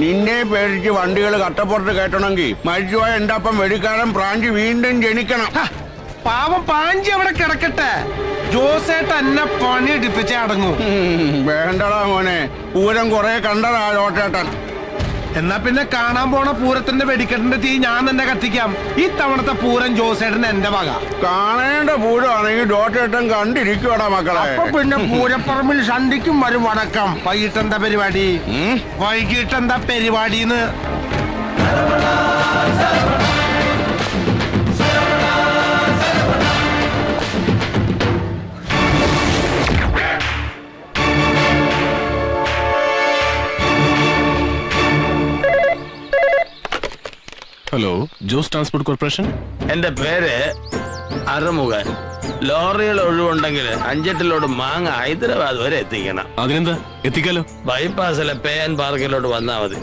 നിന്നെ പേടിച്ച് വണ്ടികൾ കട്ടപ്പുറത്ത് കയറ്റണമെങ്കിൽ മരിച്ചുപോയ എന്റെ അപ്പം വെടിക്കാരൻ പ്രാഞ്ചി വീണ്ടും ജനിക്കണം. പാവം പാഞ്ചി അവിടെ കിടക്കട്ടെ. ജോസേട്ട എന്നെ പണി എടുപ്പിച്ചേ അടങ്ങൂ. വേണ്ടടാ മോനെ, പൂരം കൊറേ കണ്ടടാ ജോസേട്ടൻ. എന്നാ പിന്നെ കാണാൻ പോണ പൂരത്തിന്റെ വെടിക്കെട്ടിന്റെ തീ ഞാൻ തന്നെ കത്തിക്കാം. ഈ തവണത്തെ പൂരം ജോസേട്ടൻ എന്റെ വക. കാണേണ്ട പൂരമാണെങ്കിൽ ജോസേട്ടൻ കണ്ടിരിക്കുവാടാ മക്കളെ. അപ്പൊ പിന്നെ പൂരപ്പറമ്പിൽ സന്ധിക്കും വരും വടക്കം. വൈകിട്ടെന്താ പരിപാടി? വൈകിട്ടെന്താ പരിപാടിന്ന്? Hello, Jose transport corporation. എന്റെ പേര് അറുമുഖൻ. ലോറികൾ ഒഴിവുണ്ടെങ്കിൽ 5-8 ലോഡ് മാങ്ങ ഹൈദരാബാദ് വരെ എത്തിക്കണം. അതിനെന്താ, എത്തിക്കാലോ. ബൈപ്പാസിലെ പേ ആൻഡ് പാർക്കിലോട്ട് വന്നാൽ മതി.